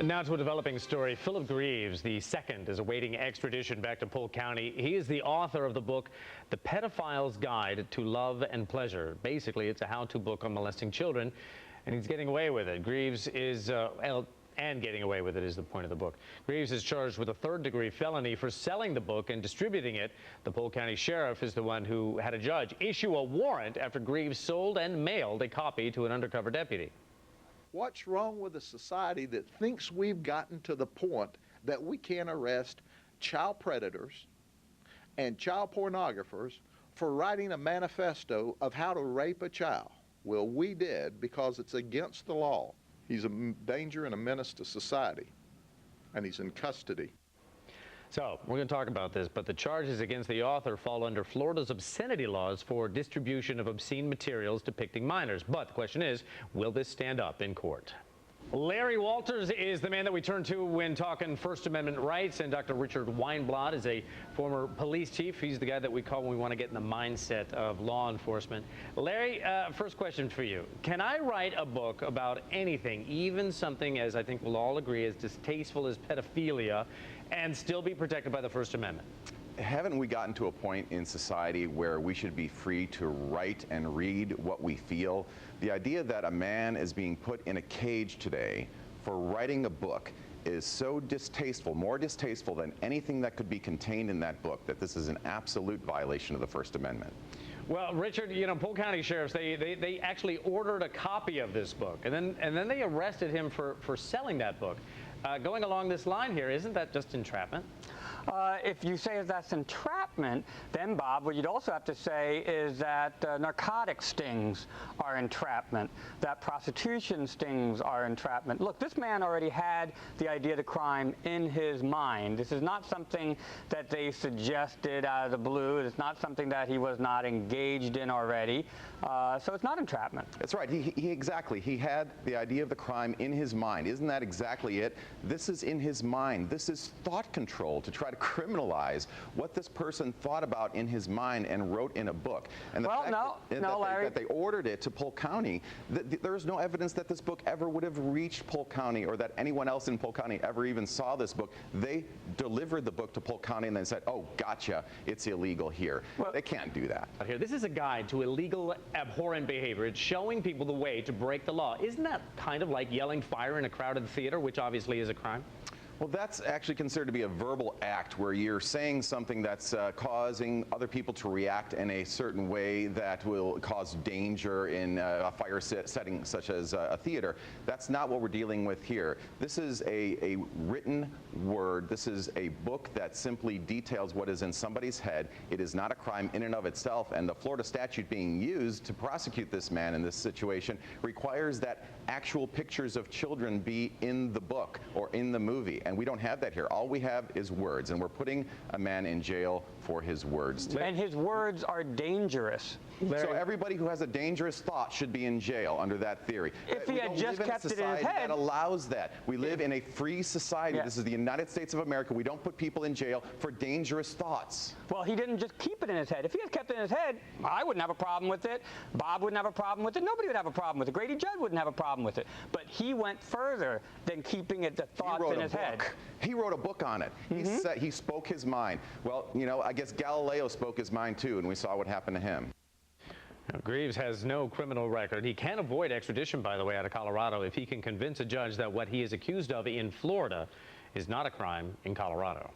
Now to a developing story. Philip Greaves, the second, is awaiting extradition back to Polk County. He is the author of the book, The Pedophile's Guide to Love and Pleasure. Basically, it's a how-to book on molesting children, and he's getting away with it. Greaves is, and getting away with it is the point of the book. Greaves is charged with a third-degree felony for selling the book and distributing it. The Polk County Sheriff is the one who had a judge issue a warrant after Greaves sold and mailed a copy to an undercover deputy. What's wrong with a society that thinks we've gotten to the point that we can arrest child predators and child pornographers for writing a manifesto of how to rape a child? Well, we did, because it's against the law. He's a danger and a menace to society, and he's in custody. So, we're going to talk about this, but the charges against the author fall under Florida's obscenity laws for distribution of obscene materials depicting minors. But the question is, will this stand up in court? Larry Walters is the man that we turn to when talking First Amendment rights, and Dr. Richard Weinblatt is a former police chief. He's the guy that we call when we want to get in the mindset of law enforcement. Larry, first question for you. Can I write a book about anything, even something, as I think we'll all agree, as distasteful as pedophilia, and still be protected by the First Amendment? Haven't we gotten to a point in society where we should be free to write and read what we feel? The idea that a man is being put in a cage today for writing a book is so distasteful, more distasteful than anything that could be contained in that book, that this is an absolute violation of the First Amendment. Well, Richard, you know, Polk County sheriffs, they actually ordered a copy of this book, and then they arrested him for selling that book. Going along this line here, isn't that just entrapment? If you say that's entrapment, then, Bob, what you'd also have to say is that narcotic stings are entrapment, that prostitution stings are entrapment. Look, this man already had the idea of the crime in his mind. This is not something that they suggested out of the blue. It's not something that he was not engaged in already. So it's not entrapment. That's right. Exactly. He had the idea of the crime in his mind. Isn't that exactly it? This is in his mind. This is thought control to try to criminalize what this person thought about in his mind and wrote in a book. And the fact that they ordered it to Polk County, there is no evidence that this book ever would have reached Polk County, or that anyone else in Polk County ever even saw this book. They delivered the book to Polk County and then said, oh, gotcha, it's illegal here. Well, they can't do that. Here, this is a guide to illegal, abhorrent behavior. It's showing people the way to break the law. Isn't that kind of like yelling fire in a crowded theater, which obviously is a crime? Well, that's actually considered to be a verbal act where you're saying something that's causing other people to react in a certain way that will cause danger in a fire setting such as a theater. That's not what we're dealing with here. This is a written word. This is a book that simply details what is in somebody's head. It is not a crime in and of itself, and the Florida statute being used to prosecute this man in this situation requires that actual pictures of children be in the book or in the movie. And we don't have that here. All we have is words, and we're putting a man in jail for his words. And his words are dangerous. So everybody who has a dangerous thought should be in jail under that theory. If he had just kept it in his head. That allows that. We live in a free society. This is the United States of America. We don't put people in jail for dangerous thoughts. Well, he didn't just keep it in his head. If he had kept it in his head, I wouldn't have a problem with it. Bob wouldn't have a problem with it. Nobody would have a problem with it. Grady Judd wouldn't have a problem with it. But he went further than keeping it, the thoughts in his head. He wrote a book on it. He spoke his mind. Well, you know, I guess Galileo spoke his mind too, and we saw what happened to him. Now, Greaves has no criminal record. He can avoid extradition, by the way, out of Colorado if he can convince a judge that what he is accused of in Florida is not a crime in Colorado.